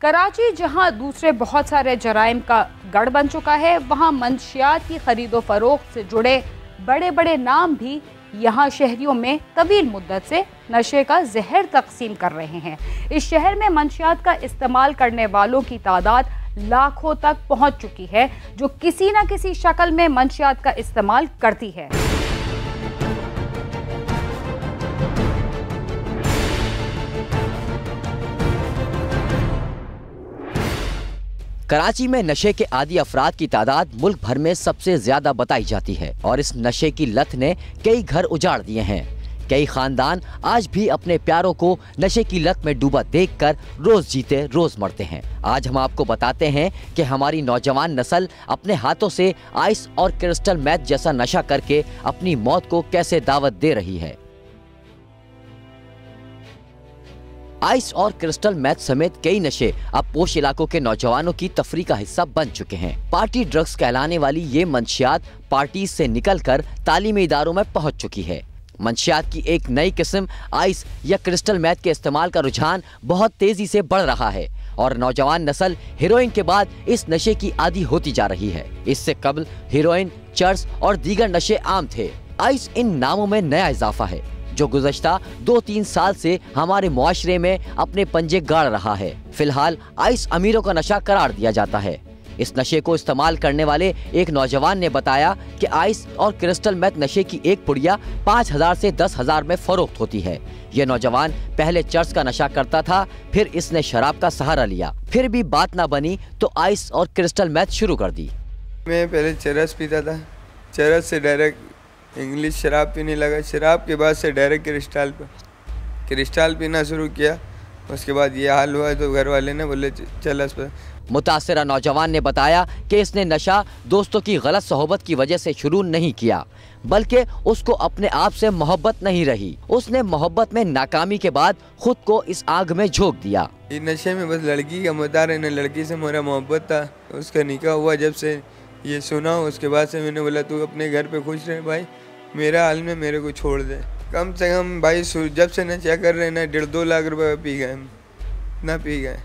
कराची जहां दूसरे बहुत सारे जराइम का गढ़ बन चुका है, वहां मंशियात की खरीदो फरोख्त से जुड़े बड़े बड़े नाम भी यहाँ शहरियों में तवील मुद्दत से नशे का जहर तकसीम कर रहे हैं। इस शहर में मंशियात का इस्तेमाल करने वालों की तादाद लाखों तक पहुंच चुकी है, जो किसी न किसी शक्ल में मंशियात का इस्तेमाल करती है। कराची में नशे के आदी अफराद की तादाद मुल्क भर में सबसे ज्यादा बताई जाती है और इस नशे की लत ने कई घर उजाड़ दिए हैं। कई खानदान आज भी अपने प्यारों को नशे की लत में डूबा देखकर रोज जीते रोज मरते हैं। आज हम आपको बताते हैं कि हमारी नौजवान नस्ल अपने हाथों से आइस और क्रिस्टल मैथ जैसा नशा करके अपनी मौत को कैसे दावत दे रही है। आइस और क्रिस्टल मैथ समेत कई नशे अब पोश इलाकों के नौजवानों की तफरी का हिस्सा बन चुके हैं। पार्टी ड्रग्स कहलाने वाली ये मंशियात पार्टी से निकलकर तालीमी इदारों में पहुंच चुकी है। मंशियात की एक नई किस्म आइस या क्रिस्टल मैथ के इस्तेमाल का रुझान बहुत तेजी से बढ़ रहा है और नौजवान नस्ल हेरोइन के बाद इस नशे की आदी होती जा रही है। इससे कबल हेरोइन, चर्स और दीगर नशे आम थे। आइस इन नामों में नया इजाफा है जो गुज़श्ता 2-3 साल से हमारे मुआशरे में अपने पंजे गाड़ रहा है। फिलहाल आइस अमीरों का नशा करार दिया जाता है। इस नशे को इस्तेमाल करने वाले एक नौजवान ने बताया कि आइस और क्रिस्टल मैथ नशे की एक पुड़िया 5,000 से 10,000 में फरोख्त होती है। यह नौजवान पहले चर्स का नशा करता था, फिर इसने शराब का सहारा लिया। फिर भी बात ना बनी तो आइस और क्रिस्टल मैथ शुरू कर दी। मैं पहले चरस पीता था, चरस से डायरेक्ट इंग्लिश शराब पीने लगा, शराब के बाद से डायरेक्ट क्रिस्टल पीना शुरू किया। उसके बाद ये हाल हुआ तो घर वाले ने बोले चल इस पर। मुतासिरा नौजवान ने बताया कि इसने नशा दोस्तों की गलत सोहबत की वजह से शुरू नहीं किया, बल्कि उसको अपने आप से मोहब्बत नहीं रही। उसने मोहब्बत में नाकामी के बाद खुद को इस आग में झोंक दिया। ये नशे में बस लड़की का मुद्दा रहना, लड़की से मेरा मोहब्बत था। उसका निकाह हुआ, जब से ये सुना उसके बाद से मैंने बोला तू अपने घर पे खुश रहे भाई, मेरा हाल में मेरे को छोड़ दे। कम से कम भाई जब से नशा कर रहे ना 1.5-2 लाख रुपए पी गए, ना पी गए।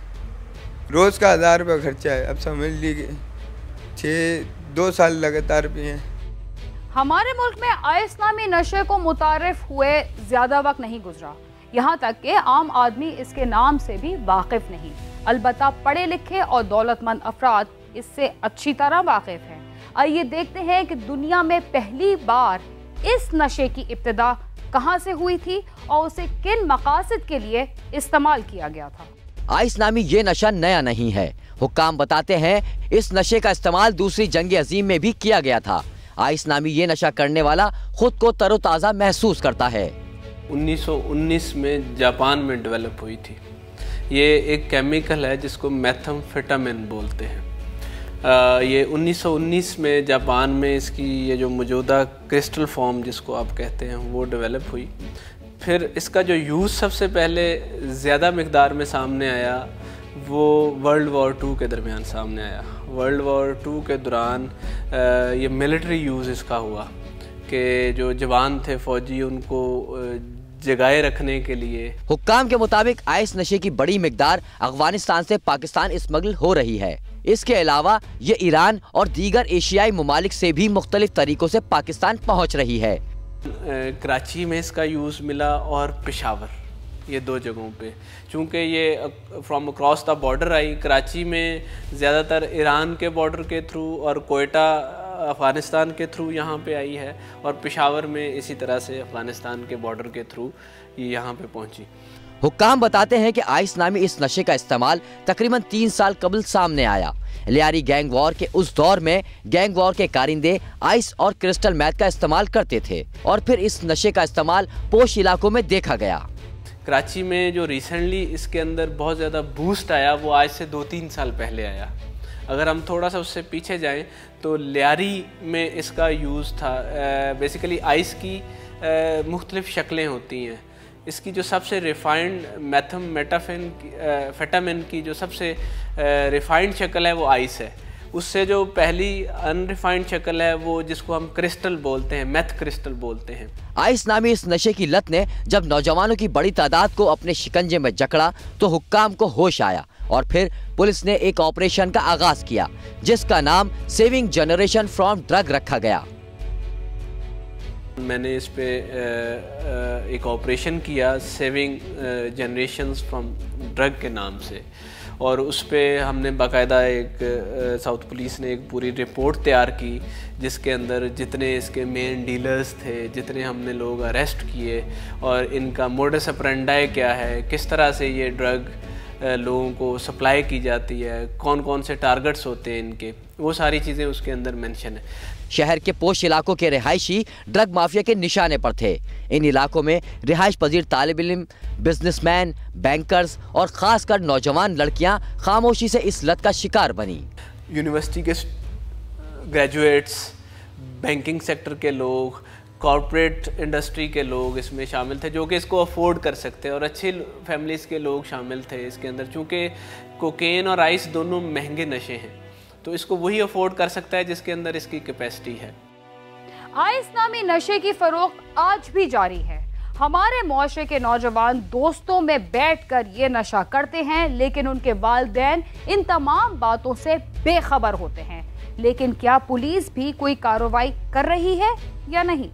रोज़ का 1000 रुपये खर्चा है। अब समझ लीजिए 2 साल लगातार पिए। हमारे मुल्क में आइस नामी नशे को मुतारिफ हुए ज्यादा वक्त नहीं गुजरा, यहाँ तक कि आम आदमी इसके नाम से भी वाकिफ नहीं। अलबत्ता पढ़े लिखे और दौलतमंद अफराद इससे अच्छी तरह वाकिफ हैं। आइए देखते हैं कि दुनिया में पहली बार इस नशे की इब्तिदा कहां से हुई थी और उसे किन मकासद के लिए इस्तेमाल किया गया था। आइस नामी ये नशा नया नहीं है। हुक्काम बताते हैं इस नशे का इस्तेमाल दूसरी जंग अजीम में भी किया गया था। आइस नामी ये नशा करने वाला खुद को तरोताज़ा महसूस करता है। 1919 में जापान में डेवलप हुई थी। ये एक केमिकल है जिसको मेथाम्फेटामिन बोलते हैं। ये 1919 में जापान में इसकी ये जो मौजूदा क्रिस्टल फॉर्म जिसको आप कहते हैं वो डेवलप हुई। फिर इसका जो यूज़ सबसे पहले ज़्यादा मिकदार में सामने आया वो वर्ल्ड वॉर 2 के दरमियान सामने आया। वर्ल्ड वॉर 2 के दौरान ये मिलिट्री यूज़ इसका हुआ कि जो जवान थे फौजी उनको जगाए रखने के लिए। हुक्काम के मुताबिक आइस नशे की बड़ी मिकदार अफगानिस्तान से पाकिस्तान स्मगल हो रही है। इसके अलावा ये ईरान और दीगर एशियाई ममालिक से भी मुख्तलिफ तरीकों से पाकिस्तान पहुंच रही है। कराची में इसका यूज़ मिला और पेशावर, ये 2 जगहों पे। चूँकि ये फ्रॉम अक्रॉस द बॉर्डर आई, कराची में ज़्यादातर ईरान के बॉर्डर के थ्रू और कोयटा अफ़गानिस्तान के थ्रू यहाँ पे आई है, और पेशावर में इसी तरह से अफ़गानिस्तान के बॉर्डर के थ्रू ये यहाँ पे पहुँची। हुक्काम बताते हैं कि आइस नामी इस नशे का इस्तेमाल तकरीबन 3 साल कबल सामने आया। लियारी गैंग वॉर के उस दौर में गैंग वॉर के कारिंदे आइस और क्रिस्टल मैथ का इस्तेमाल करते थे और फिर इस नशे का इस्तेमाल पोश इलाकों में देखा गया। कराची में जो रिसेंटली इसके अंदर बहुत ज़्यादा बूस्ट आया वो आज से 2-3 साल पहले आया। अगर हम थोड़ा सा उससे पीछे जाएं तो लियारी में इसका यूज़ था। बेसिकली आइस की मुख्तलिफ शक्लें होती हैं। इसकी जो सबसे रिफाइंड मेथाम्फेटामिन की जो सबसे रिफाइंड शक्ल है वो आइस है। उससे जो पहली अनरिफाइंड शक्ल है वो जिसको हम क्रिस्टल बोलते हैं, मैथ क्रिस्टल बोलते हैं। आइस नामी इस नशे की लत ने जब नौजवानों की बड़ी तादाद को अपने शिकंजे में जकड़ा तो हुक्काम को होश आया और फिर पुलिस ने एक ऑपरेशन का आगाज किया जिसका नाम सेविंग जनरेशन फ्रॉम ड्रग रखा गया। मैंने इस पे एक ऑपरेशन किया सेविंग जनरेशंस फ्रॉम ड्रग के नाम से, और उस पे हमने बाकायदा एक साउथ पुलिस ने एक पूरी रिपोर्ट तैयार की जिसके अंदर जितने इसके मेन डीलर्स थे, जितने हमने लोग अरेस्ट किए और इनका मोडस ऑपरेंडी क्या है, किस तरह से ये ड्रग लोगों को सप्लाई की जाती है, कौन कौन से टारगेट्स होते हैं इनके, वो सारी चीज़ें उसके अंदर मेंशन है। शहर के पोश इलाकों के रिहायशी ड्रग माफिया के निशाने पर थे। इन इलाकों में रिहाइश पजीर तालिब इल्म, बिजनेसमैन, बैंकर्स और खासकर नौजवान लड़कियां खामोशी से इस लत का शिकार बनी। यूनिवर्सिटी के ग्रेजुएट्स, बैंकिंग सेक्टर के लोग, कॉरपोरेट इंडस्ट्री के लोग इसमें शामिल थे जो कि इसको अफोर्ड कर सकते हैं, और अच्छी फैमिलीज़ के लोग शामिल थे इसके अंदर। चूँकि कोकेन और आइस दोनों महंगे नशे हैं तो इसको वही अफोर्ड कर सकता है जिसके अंदर इसकी कैपेसिटी है। आइस नामी नशे की फरोख्त आज भी जारी है। हमारे मुआशरे के नौजवान दोस्तों में बैठकर ये नशा करते हैं, लेकिन उनके वालिदैन इन तमाम बातों से बेखबर होते हैं। लेकिन क्या पुलिस भी कोई कार्रवाई कर रही है या नहीं?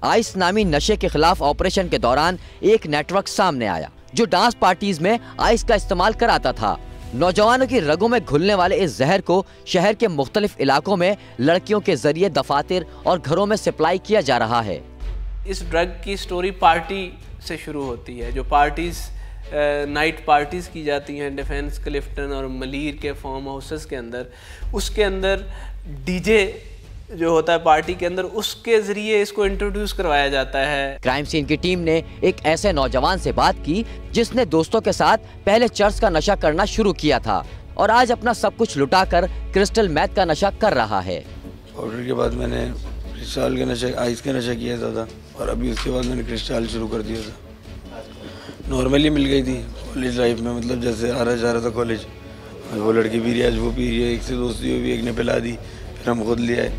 आइस नामी नशे के खिलाफ ऑपरेशन के दौरान एक नेटवर्क सामने आया जो डांस पार्टीज में आइस का इस्तेमाल कराता था। नौजवानों की रगों में घुलने वाले इस जहर को शहर के मुख्तलिफ इलाकों में लड़कियों के जरिए दफातर और घरों में सप्लाई किया जा रहा है। इस ड्रग की स्टोरी पार्टी से शुरू होती है। जो पार्टीज नाइट पार्टीज़ की जाती हैं डिफेंस, क्लिफ्टन और मलीर के फार्म हाउसेस के अंदर, उसके अंदर डीजे जो होता है पार्टी के अंदर, उसके जरिए इसको इंट्रोड्यूस करवाया जाता है। क्राइम सीन की टीम ने एक ऐसे नौजवान से बात की जिसने दोस्तों के साथ पहले चर्च का नशा करना शुरू किया था और आज अपना सब कुछ लुटाकर क्रिस्टल मैथ का नशा कर रहा है। ऑर्डर के बाद मैंने क्रिस्टल के नशे, आइस के नशा किया था और अभी उसके बाद मैंने क्रिस्टल शुरू कर दिया था। नॉर्मली मिल गई थी कॉलेज लाइफ में, मतलब जैसे आ रहा जा रहा था कॉलेज, वो लड़की पी रही है, आज वो पी रही है, एक से दोस्ती हुई, एक ने पिला दी, फिर हम खुद ले आए,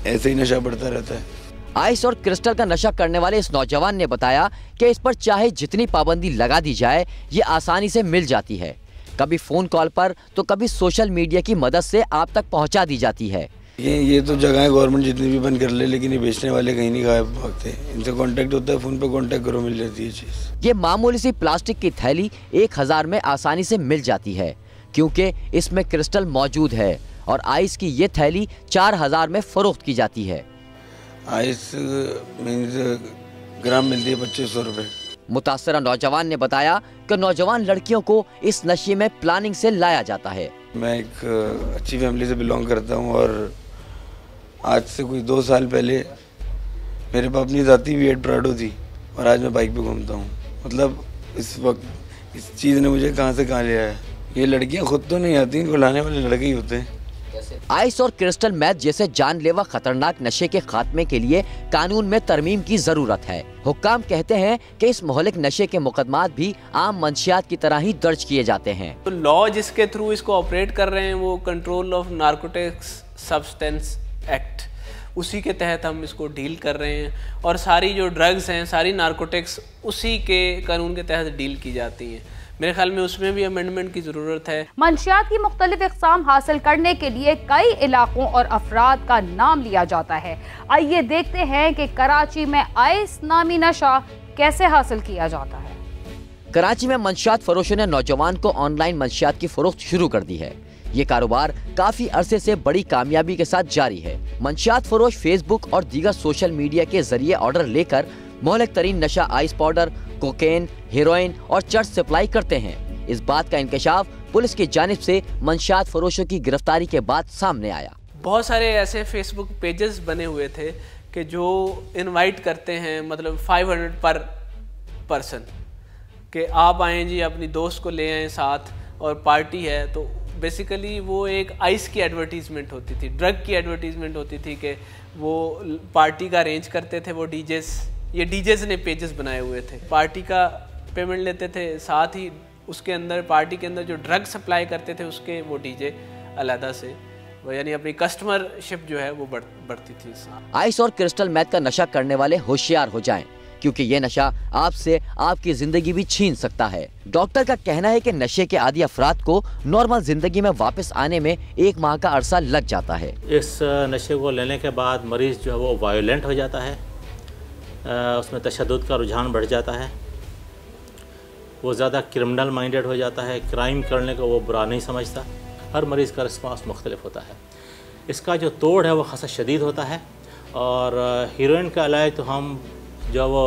ऐसे ही नशा बढ़ता रहता है। आइस और क्रिस्टल का नशा करने वाले इस नौजवान ने बताया कि इस पर चाहे जितनी पाबंदी लगा दी जाए ये आसानी से मिल जाती है। कभी फोन कॉल पर तो कभी सोशल मीडिया की मदद से आप तक पहुंचा दी जाती है। ये तो जगह गवर्नमेंट जितनी भी बंद कर ले, लेकिन ये बेचने वाले कहीं नहीं गायब भागते। इनसे कांटेक्ट होता है, फोन पे कांटेक्ट करो, मिल जाती है चीज। ये मामूली सी प्लास्टिक की थैली 1000 में आसानी से मिल जाती है क्योंकि इसमें क्रिस्टल मौजूद है, और आइस की ये थैली 4000 में फरोख्त की जाती है। आइस मीन्स ग्राम मिलती है 2500 रुपए। मुतासरा नौजवान ने बताया कि नौजवान लड़कियों को इस नशे में प्लानिंग से लाया जाता है। मैं एक अच्छी फैमिली से बिलोंग करता हूँ और आज से कोई 2 साल पहले मेरे पास अपनी ज़ाती वी8 प्राडो थी और आज मैं बाइक पे घूमता हूँ। मतलब इस वक्त इस चीज़ ने मुझे कहाँ से कहाँ ले आया। ये लड़कियाँ खुद तो नहीं आती, इनको लाने वाले लड़के ही होते हैं। आइस और क्रिस्टल मैथ जैसे जानलेवा खतरनाक नशे के खात्मे के लिए कानून में तरमीम की जरूरत है। हुक्काम कहते हैं कि इस मोहलिक नशे के मुकदमात भी आम मंशियात की तरह ही दर्ज किए जाते हैं। तो लॉ जिसके थ्रू इसको ऑपरेट कर रहे हैं वो control of narcotics substance act, उसी के तहत हम इसको डील कर रहे हैं, और सारी जो ड्रग्स हैं, सारी नार्कोटिक्स उसी के कानून के तहत डील की जाती हैं। मेरे ख्याल में उसमें भी अमेंडमेंट की ज़रूरत है। मंशियात की मुख्तलिफ इक़साम हासिल करने के लिए कई इलाकों और अफराद का नाम लिया जाता है। आइए देखते हैं कि कराची में आइस नामी नशा कैसे हासिल किया जाता है। कराची में मंशियात फरोशों ने नौजवान को ऑनलाइन मंशियात की फरोख्त शुरू कर दी है। ये कारोबार काफी अरसे से बड़ी कामयाबी के साथ जारी है। मंशियात फरोश फेसबुक और दीगर सोशल मीडिया के जरिए ऑर्डर लेकर मोहलिक तरीन नशा आइस पाउडर, कोकेन, हेरोइन और चर्च सप्लाई करते हैं। इस बात का इंकशाफ पुलिस की जानिब से मंशियात फरोशों की गिरफ्तारी के बाद सामने आया। बहुत सारे ऐसे फेसबुक पेजेस बने हुए थे कि जो इनवाइट करते हैं, मतलब 500 पर पर्सन कि आप आएँ जी, अपनी दोस्त को ले आएँ साथ और पार्टी है। तो बेसिकली वो एक आइस की एडवर्टीजमेंट होती थी, ड्रग की एडवर्टीजमेंट होती थी कि वो पार्टी का अरेंज करते थे। वो ये डीजेस ने पेजेस बनाए हुए थे, पार्टी का पेमेंट लेते थे, साथ ही उसके अंदर पार्टी के अंदर जो ड्रग सप्लाई करते थे उसके वो डीजे अलहदा से, यानी अपनी कस्टमरशिप जो है वो बढ़ती थी। आइस और क्रिस्टल मैथ का नशा करने वाले होशियार हो जाएं। क्योंकि ये नशा आपसे आपकी जिंदगी भी छीन सकता है। डॉक्टर का कहना है कि नशे के आदी अफराद को नॉर्मल जिंदगी में वापस आने में 1 माह का अरसा लग जाता है। इस नशे को लेने के बाद मरीज जो है वो वायोलेंट हो जाता है, उसमें तशद्दुद का रुझान बढ़ जाता है, वो ज़्यादा क्रिमिनल माइंडेड हो जाता है, क्राइम करने को वो बुरा नहीं समझता। हर मरीज़ का रिस्पांस मुख्तलिफ होता है। इसका जो तोड़ है वो खासा शदीद होता है और हीरोइन का इलाज तो हम जो वो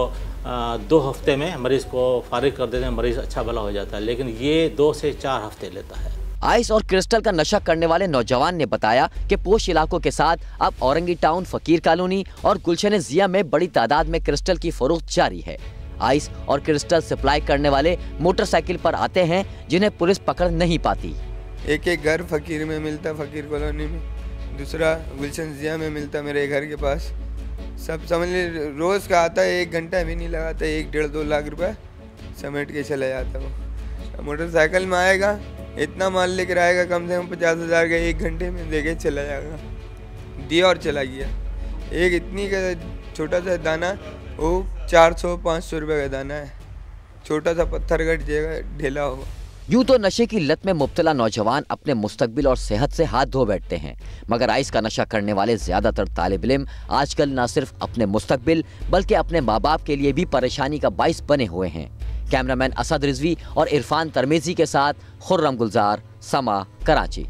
2 हफ्ते में मरीज़ को फारिग कर देते हैं, मरीज़ अच्छा भला हो जाता है, लेकिन ये 2 से 4 हफ्ते लेता है। आइस और क्रिस्टल का नशा करने वाले नौजवान ने बताया कि पोश इलाकों के साथ अब औरंगी टाउन, फकीर कॉलोनी और गुलशन जिया में बड़ी तादाद में क्रिस्टल की फरोख्त जारी है। आइस और क्रिस्टल सप्लाई करने वाले मोटरसाइकिल पर आते हैं जिन्हें पुलिस पकड़ नहीं पाती। एक घर फकीर में मिलता, फकीर कॉलोनी में, दूसरा गुलशन जिया में मिलता मेरे घर के पास। सब समझ लीजिए रोज़ का आता है, 1 घंटा भी नहीं लगाता, 1-1.5-2 लाख रुपए समेट के चला जाता वो। मोटरसाइकिल में आएगा, इतना माल लेकर आएगा कम से कम 50,000 का, 1 घंटे में देके चला जाएगा। दिया और चला गया। एक इतनी का छोटा सा दाना वो 400-500 रुपये का दाना है, छोटा सा पत्थर का ढेला होगा। यूं तो नशे की लत में मुब्तला नौजवान अपने मुस्तकबिल और सेहत से हाथ धो बैठते हैं, मगर आइस का नशा करने वाले ज्यादातर तालिब इल्म आजकल न सिर्फ अपने मुस्तकबिल बल्कि अपने माँ बाप के लिए भी परेशानी का बाइस बने हुए हैं। कैमरामैन असद रिजवी और इरफान तरमेजी के साथ खुर्रम गुलजार, समा, कराची।